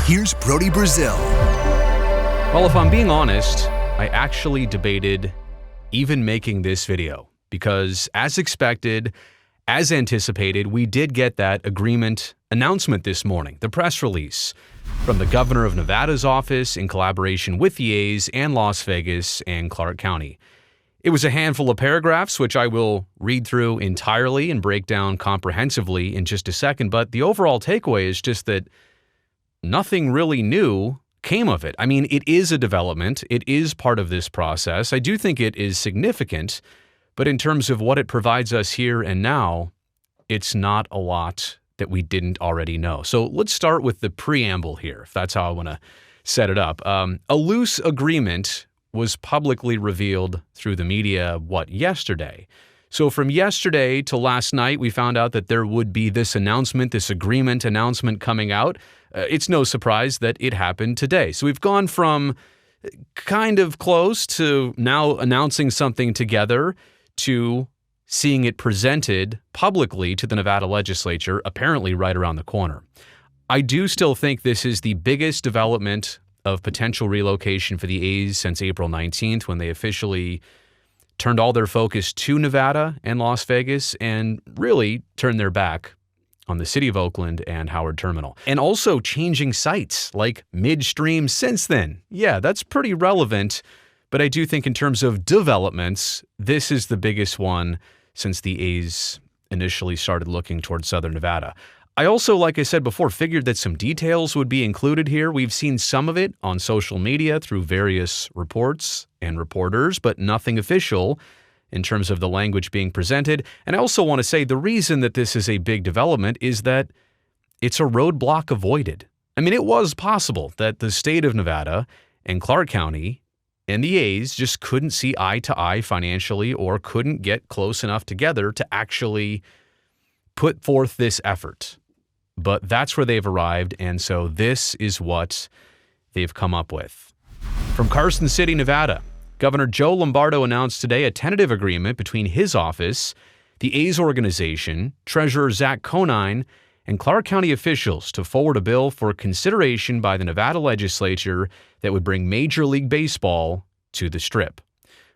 Here's Brody Brazil. Well, if I'm being honest, I actually debated even making this video because, as expected, as anticipated, we did get that agreement announcement this morning, the press release from the governor of Nevada's office in collaboration with the A's and Las Vegas and Clark County. It was a handful of paragraphs, which I will read through entirely and break down comprehensively in just a second, but the overall takeaway is just that nothing really new came of it. I mean, it is a development. It is part of this process. I do think it is significant, but in terms of what it provides us here and now, it's not a lot that we didn't already know. So let's start with the preamble here, if that's how I want to set it up. A loose agreement was publicly revealed through the media, yesterday? So from yesterday to last night, we found out that there would be this announcement, this agreement announcement coming out. It's no surprise that it happened today. So we've gone from kind of close to now announcing something together to seeing it presented publicly to the Nevada legislature, apparently right around the corner. I do still think this is the biggest development of potential relocation for the A's since April 19th, when they officially turned all their focus to Nevada and Las Vegas and really turned their back on the city of Oakland and Howard Terminal. And also changing sites like midstream since then. Yeah, that's pretty relevant, but I do think in terms of developments, this is the biggest one since the A's initially started looking towards Southern Nevada. I also, like I said before, figured that some details would be included here. We've seen some of it on social media through various reports and reporters, but nothing official in terms of the language being presented. And I also want to say the reason that this is a big development is that it's a roadblock avoided. I mean, it was possible that the state of Nevada and Clark County and the A's just couldn't see eye to eye financially or couldn't get close enough together to actually put forth this effort. But that's where they've arrived, and so this is what they've come up with. From Carson City, Nevada, Governor Joe Lombardo announced today a tentative agreement between his office, the A's organization, Treasurer Zach Conine, and Clark County officials to forward a bill for consideration by the Nevada legislature that would bring Major League Baseball to the Strip.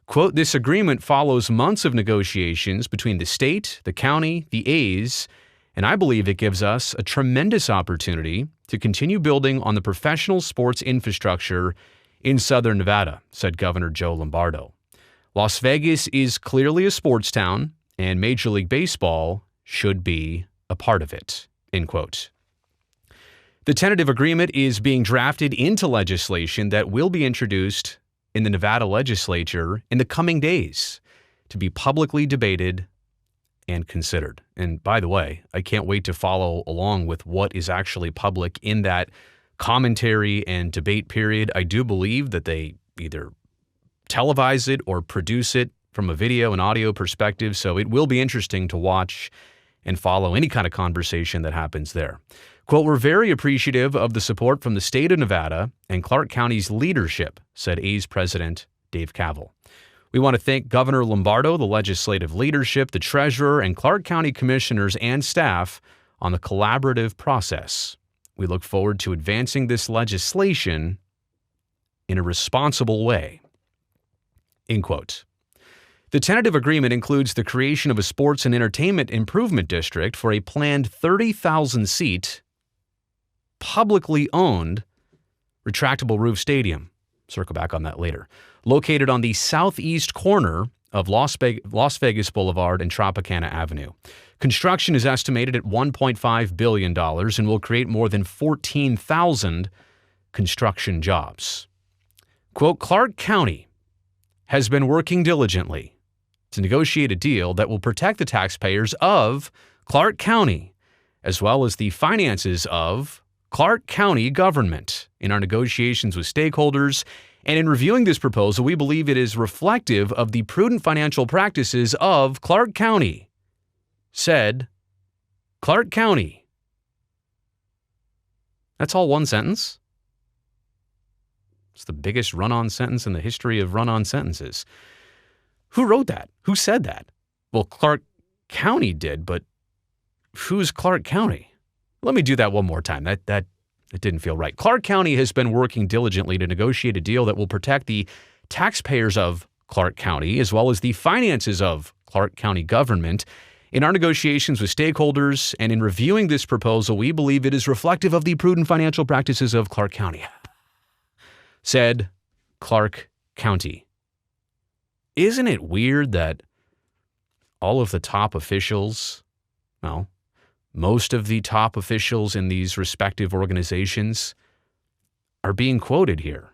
Quote, this agreement follows months of negotiations between the state, the county, the A's, and I believe it gives us a tremendous opportunity to continue building on the professional sports infrastructure in Southern Nevada, said Governor Joe Lombardo. Las Vegas is clearly a sports town, and Major League Baseball should be a part of it, end quote. The tentative agreement is being drafted into legislation that will be introduced in the Nevada legislature in the coming days to be publicly debated and considered. And by the way, I can't wait to follow along with what is actually public in that commentary and debate period. I do believe that they either televise it or produce it from a video and audio perspective, so it will be interesting to watch and follow any kind of conversation that happens there. Quote, we're very appreciative of the support from the state of Nevada and Clark County's leadership, said A's President Dave Kaval. We want to thank Governor Lombardo, the legislative leadership, the treasurer, and Clark County commissioners and staff on the collaborative process. We look forward to advancing this legislation in a responsible way. End quote. The tentative agreement includes the creation of a sports and entertainment improvement district for a planned 30,000-seat, publicly owned retractable roof stadium. Circle back on that later. Located on the southeast corner of Las Vegas Boulevard and Tropicana Avenue. Construction is estimated at $1.5 billion and will create more than 14,000 construction jobs. Quote, Clark County has been working diligently to negotiate a deal that will protect the taxpayers of Clark County, as well as the finances of Clark County government in our negotiations with stakeholders. And in reviewing this proposal, we believe it is reflective of the prudent financial practices of Clark County, said Clark County. That's all one sentence. It's the biggest run-on sentence in the history of run-on sentences. Who wrote that? Who said that? Well, Clark County did, but who's Clark County? Let me do that one more time. That It didn't feel right. Clark County has been working diligently to negotiate a deal that will protect the taxpayers of Clark County, as well as the finances of Clark County government. In our negotiations with stakeholders and in reviewing this proposal, we believe it is reflective of the prudent financial practices of Clark County, said Clark County. Isn't it weird that all of the top officials, well, most of the top officials in these respective organizations are being quoted here?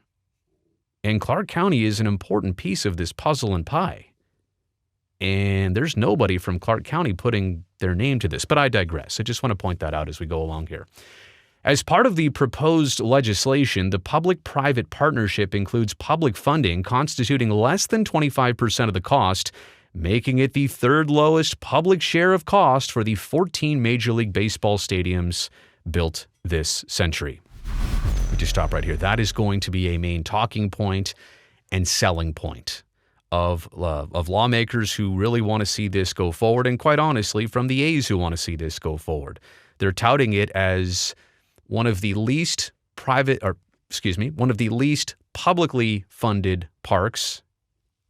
And Clark County is an important piece of this puzzle and pie. And there's nobody from Clark County putting their name to this. But I digress. I just want to point that out as we go along here. As part of the proposed legislation, the public-private partnership includes public funding constituting less than 25% of the cost, making it the third lowest public share of cost for the 14 Major League Baseball stadiums built this century. We just stop right here. That is going to be a main talking point and selling point of lawmakers who really want to see this go forward, and quite honestly, from the A's who want to see this go forward. They're touting it as one of the least publicly funded parks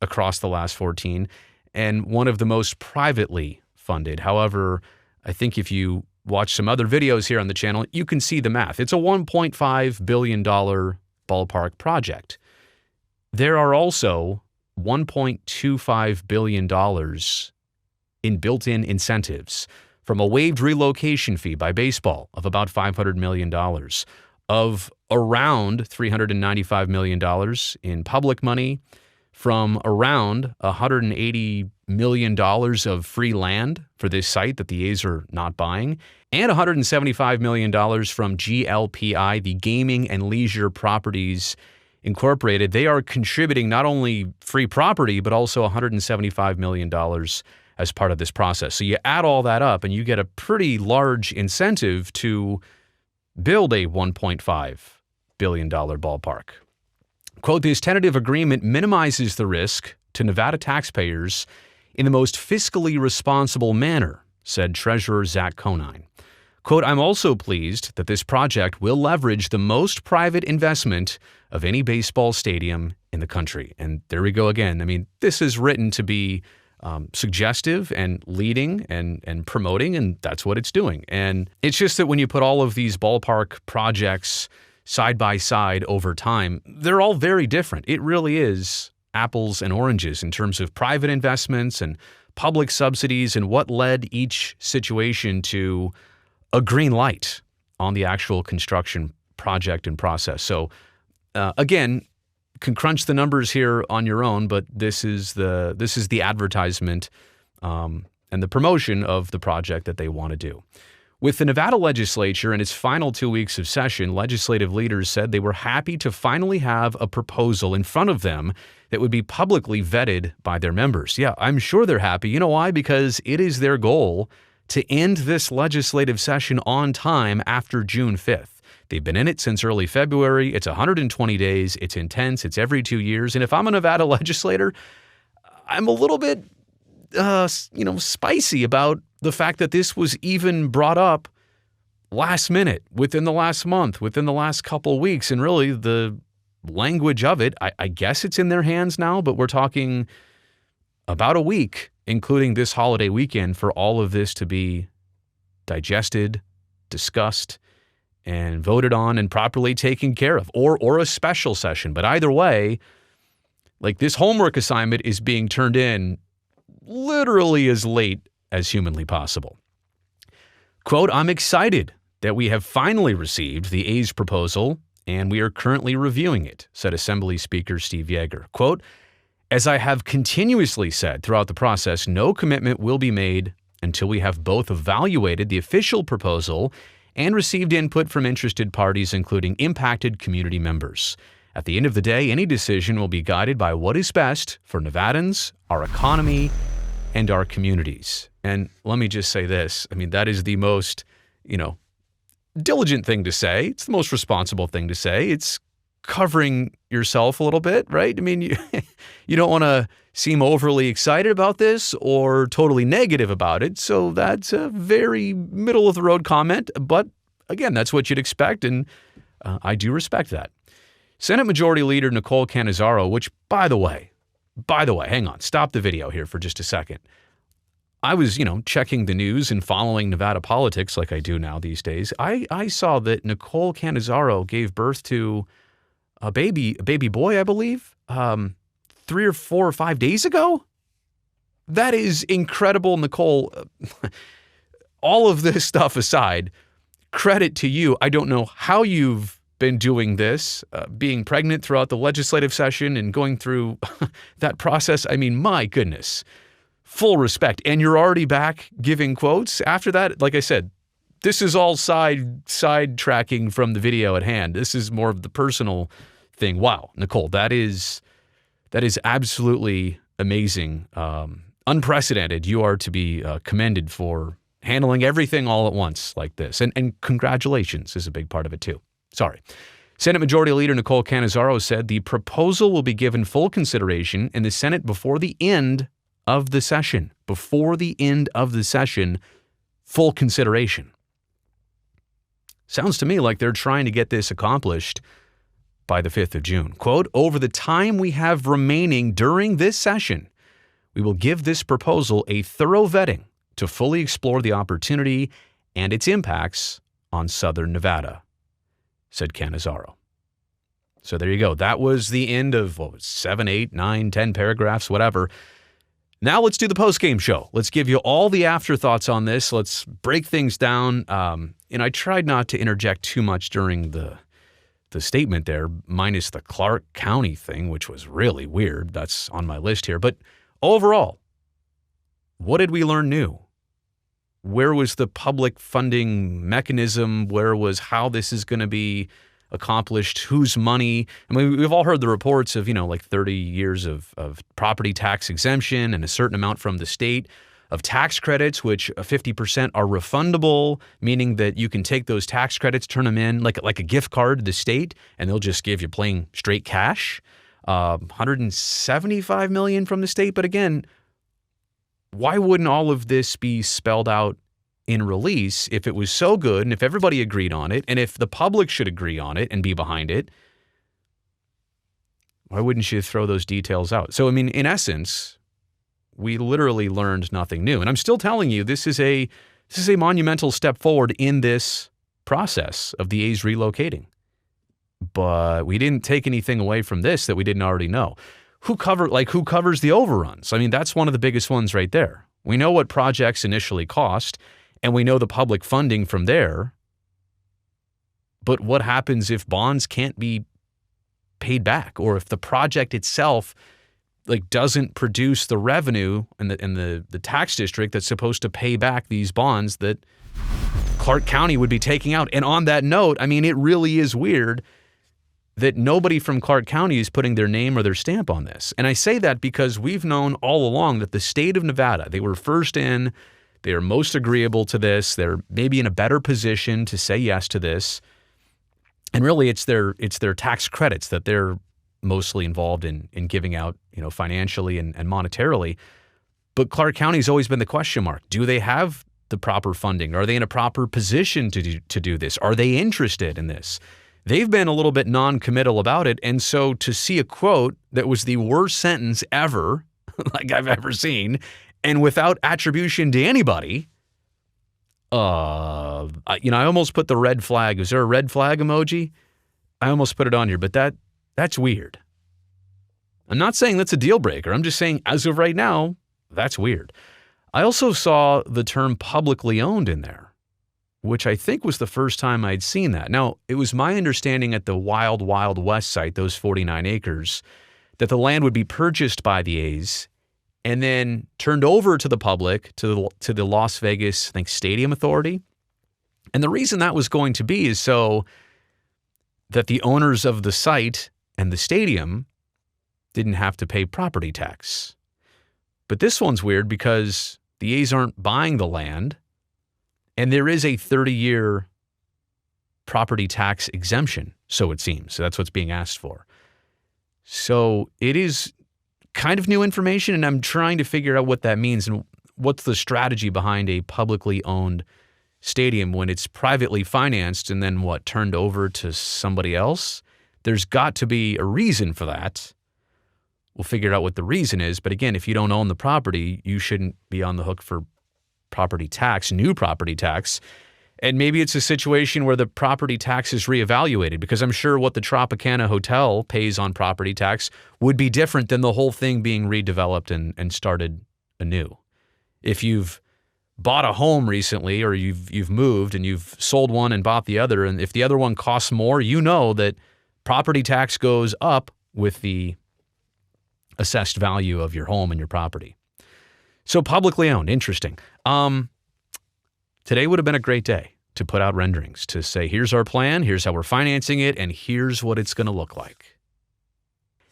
across the last 14, and one of the most privately funded. However, I think if you watch some other videos here on the channel, you can see the math. It's a $1.5 billion ballpark project. There are also $1.25 billion in built-in incentives, from a waived relocation fee by baseball of about $500 million, of around $395 million in public money, from around $180 million of free land for this site that the A's are not buying, and $175 million from GLPI, the Gaming and Leisure Properties Incorporated. They are contributing not only free property, but also $175 million as part of this process. So you add all that up and you get a pretty large incentive to build a $1.5 billion ballpark. Quote, this tentative agreement minimizes the risk to Nevada taxpayers in the most fiscally responsible manner, said Treasurer Zach Conine. Quote, I'm also pleased that this project will leverage the most private investment of any baseball stadium in the country. And there we go again. I mean, this is written to be suggestive and leading and promoting, and that's what it's doing. And it's just that when you put all of these ballpark projects side by side over time, they're all very different. It really is apples and oranges in terms of private investments and public subsidies and what led each situation to a green light on the actual construction project and process. So again, can crunch the numbers here on your own, but this is the advertisement and the promotion of the project that they want to do. With the Nevada legislature in its final 2 weeks of session, legislative leaders said they were happy to finally have a proposal in front of them that would be publicly vetted by their members. Yeah, I'm sure they're happy. You know why? Because it is their goal to end this legislative session on time after June 5th. They've been in it since early February. It's 120 days. It's intense. It's every 2 years. And if I'm a Nevada legislator, I'm a little bit, spicy about the fact that this was even brought up last minute, within the last month, within the last couple of weeks. And really the language of it, I guess it's in their hands now, but we're talking about a week, including this holiday weekend, for all of this to be digested, discussed, and voted on and properly taken care of, or a special session. But either way, like, this homework assignment is being turned in literally as late as humanly possible. Quote, I'm excited that we have finally received the A's proposal and we are currently reviewing it, said Assembly Speaker Steve Yeager. Quote, as I have continuously said throughout the process, no commitment will be made until we have both evaluated the official proposal and received input from interested parties, including impacted community members. At the end of the day, any decision will be guided by what is best for Nevadans, our economy, and our communities. And let me just say this. I mean, that is the most, diligent thing to say. It's the most responsible thing to say. It's covering yourself a little bit, right? I mean, you don't want to seem overly excited about this or totally negative about it. So that's a very middle of the road comment. But again, that's what you'd expect. And I do respect that. Senate Majority Leader Nicole Cannizzaro, which, by the way, hang on, stop the video here for just a second. I was, checking the news and following Nevada politics like I do now these days. I saw that Nicole Cannizzaro gave birth to a baby boy, I believe, 3 or 4 or 5 days ago. That is incredible, Nicole. All of this stuff aside, credit to you. I don't know how you've been doing this, being pregnant throughout the legislative session and going through that process. I mean, my goodness, full respect. And you're already back giving quotes after that. Like I said, this is all side tracking from the video at hand. This is more of the personal thing. Wow, Nicole, that is absolutely amazing. Unprecedented. You are to be commended for handling everything all at once like this. And congratulations is a big part of it too. Sorry. Senate Majority Leader Nicole Cannizzaro said the proposal will be given full consideration in the Senate before the end of the session. Before the end of the session, full consideration. Sounds to me like they're trying to get this accomplished by the 5th of June. Quote, over the time we have remaining during this session, we will give this proposal a thorough vetting to fully explore the opportunity and its impacts on Southern Nevada, said Cannizzaro. So there you go. That was the end of 7, 8, 9, 10 paragraphs, whatever. Now let's do the post-game show. Let's give you all the afterthoughts on this. Let's break things down. And I tried not to interject too much during the statement there, minus the Clark County thing, which was really weird. That's on my list here. But overall, what did we learn new? Where was the public funding mechanism? Where was how this is going to be accomplished? Whose money? I mean, we've all heard the reports of, like 30 years of property tax exemption and a certain amount from the state of tax credits, which 50% are refundable, meaning that you can take those tax credits, turn them in like a gift card to the state, and they'll just give you plain straight cash. $175 million from the state. But again, why wouldn't all of this be spelled out in release if it was so good and if everybody agreed on it and if the public should agree on it and be behind it? Why wouldn't you throw those details out? So, I mean, in essence, we literally learned nothing new. And I'm still telling you, this is a monumental step forward in this process of the A's relocating. But we didn't take anything away from this that we didn't already know. Who covers the overruns? I mean, that's one of the biggest ones right there. We know what projects initially cost, and we know the public funding from there. But what happens if bonds can't be paid back, or if the project itself doesn't produce the revenue and the tax district that's supposed to pay back these bonds that Clark County would be taking out? And on that note, I mean, it really is weird that nobody from Clark County is putting their name or their stamp on this. And I say that because we've known all along that the state of Nevada, they were first in, they are most agreeable to this, they're maybe in a better position to say yes to this. And really it's their tax credits that they're mostly involved in giving out, financially and monetarily. But Clark County's always been the question mark. Do they have the proper funding? Are they in a proper position to do this? Are they interested in this? They've been a little bit non-committal about it. And so to see a quote that was the worst sentence ever, like I've ever seen, and without attribution to anybody, I almost put the red flag. Is there a red flag emoji? I almost put it on here, but that's weird. I'm not saying that's a deal breaker. I'm just saying as of right now, that's weird. I also saw the term publicly owned in there, which I think was the first time I'd seen that. Now, it was my understanding at the Wild Wild West site, those 49 acres, that the land would be purchased by the A's and then turned over to the public, to the Las Vegas, I think, Stadium Authority. And the reason that was going to be is so that the owners of the site and the stadium didn't have to pay property tax. But this one's weird because the A's aren't buying the land, and there is a 30-year property tax exemption, so it seems. So that's what's being asked for. So it is kind of new information, and I'm trying to figure out what that means and what's the strategy behind a publicly owned stadium when it's privately financed and then turned over to somebody else? There's got to be a reason for that. We'll figure out what the reason is. But again, if you don't own the property, you shouldn't be on the hook for property tax, new property tax. And maybe it's a situation where the property tax is reevaluated, because I'm sure what the Tropicana Hotel pays on property tax would be different than the whole thing being redeveloped and started anew. If you've bought a home recently, or you've moved and you've sold one and bought the other, and if the other one costs more, you know that property tax goes up with the assessed value of your home and your property. So publicly owned, interesting. Today would have been a great day to put out renderings, to say, here's our plan, here's how we're financing it, and here's what it's going to look like.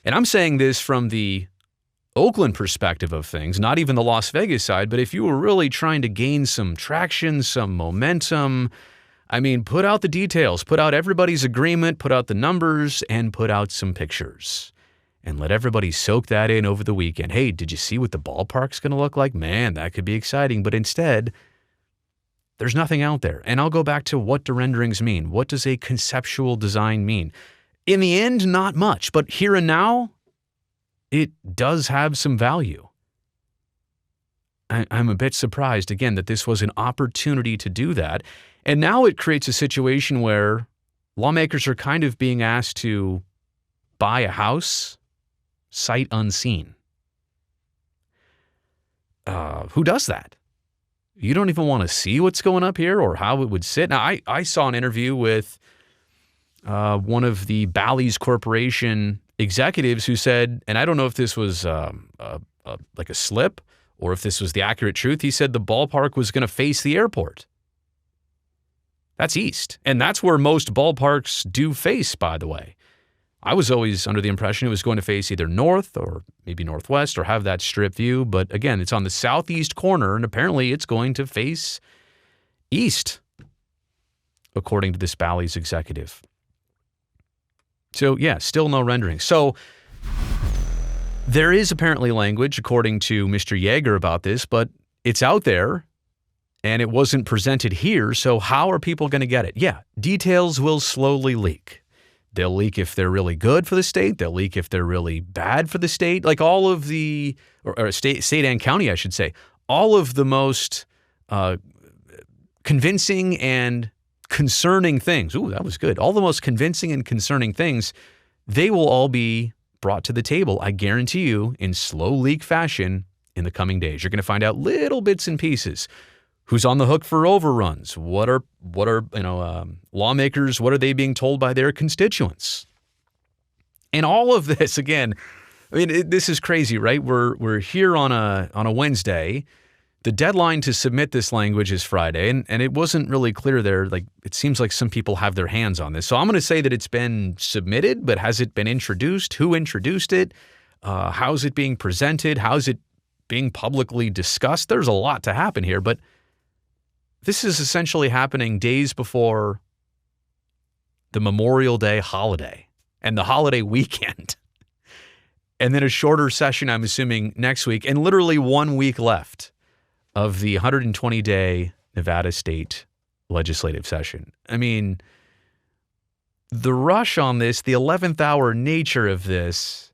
And I'm saying this from the Oakland perspective of things, not even the Las Vegas side, but if you were really trying to gain some traction, some momentum, I mean, put out the details, put out everybody's agreement, put out the numbers, and put out some pictures. And let everybody soak that in over the weekend. Hey, did you see what the ballpark's going to look like? Man, that could be exciting. But instead, there's nothing out there. And I'll go back to, what do renderings mean? What does a conceptual design mean? In the end, not much. But here and now, it does have some value. I'm a bit surprised, again, that this was an opportunity to do that. And now it creates a situation where lawmakers are kind of being asked to buy a house sight unseen. Who does that? You don't even want to see what's going up here or how it would sit. Now, I saw an interview with one of the Bally's Corporation executives who said, and I don't know if this was like a slip or if this was the accurate truth, he said the ballpark was going to face the airport. That's east. And that's where most ballparks do face, by the way. I was always under the impression it was going to face either north or maybe northwest or have that strip view. But again, it's on the southeast corner, and apparently it's going to face east, according to this Bally's executive. So yeah, still no rendering. So there is apparently language, according to Mr. Yeager, about this, but it's out there and it wasn't presented here. So how are people going to get it? Yeah, details will slowly leak. They'll leak if they're really good for the state. They'll leak if they're really bad for the state. Like all of the, or state and county, I should say, all of the most convincing and concerning things. Ooh, that was good. All the most convincing and concerning things, they will all be brought to the table, I guarantee you, in slow leak fashion in the coming days. You're going to find out little bits and pieces. Who's on the hook for overruns? What are lawmakers? What are they being told by their constituents? And all of this, again, I mean, this is crazy, right? We're here on a Wednesday. The deadline to submit this language is Friday, and it wasn't really clear there. Like, it seems like some people have their hands on this. So I'm going to say that it's been submitted, but has it been introduced? Who introduced it? How's it being presented? How's it being publicly discussed? There's a lot to happen here, but this is essentially happening days before the Memorial Day holiday and the holiday weekend. And then a shorter session, I'm assuming, next week, and literally 1 week left of the 120-day Nevada state legislative session. I mean, the rush on this, the 11th hour nature of this,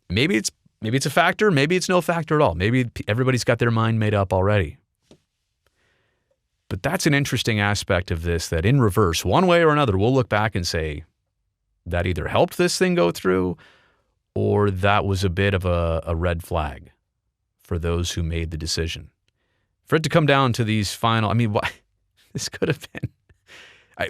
maybe it's a factor, maybe it's no factor at all. Maybe everybody's got their mind made up already. But that's an interesting aspect of this, that in reverse, one way or another, we'll look back and say that either helped this thing go through or that was a bit of a red flag for those who made the decision. For it to come down to these final, I mean, this could have been,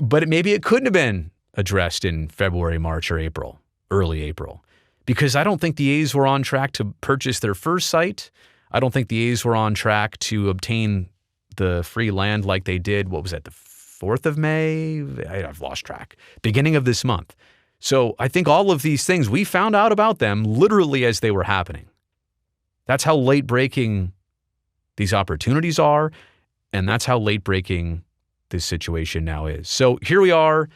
but maybe it couldn't have been addressed in February, March, or April, early April, because I don't think the A's were on track to purchase their first site. I don't think the A's were on track to obtain the free land like they did, what was that, the 4th of May? I've lost track. Beginning of this month. So I think all of these things, we found out about them literally as they were happening. That's how late breaking these opportunities are, and that's how late breaking this situation now is. So here we are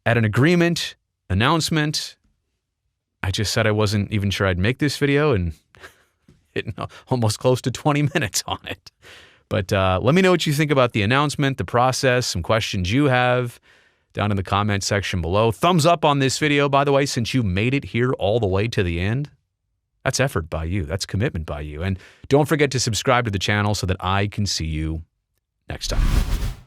at an agreement, announcement. I just said I wasn't even sure I'd make this video and hitting almost close to 20 minutes on it. But let me know what you think about the announcement, the process, some questions you have down in the comment section below. Thumbs up on this video, by the way, since you made it here all the way to the end. That's effort by you. That's commitment by you. And don't forget to subscribe to the channel so that I can see you next time.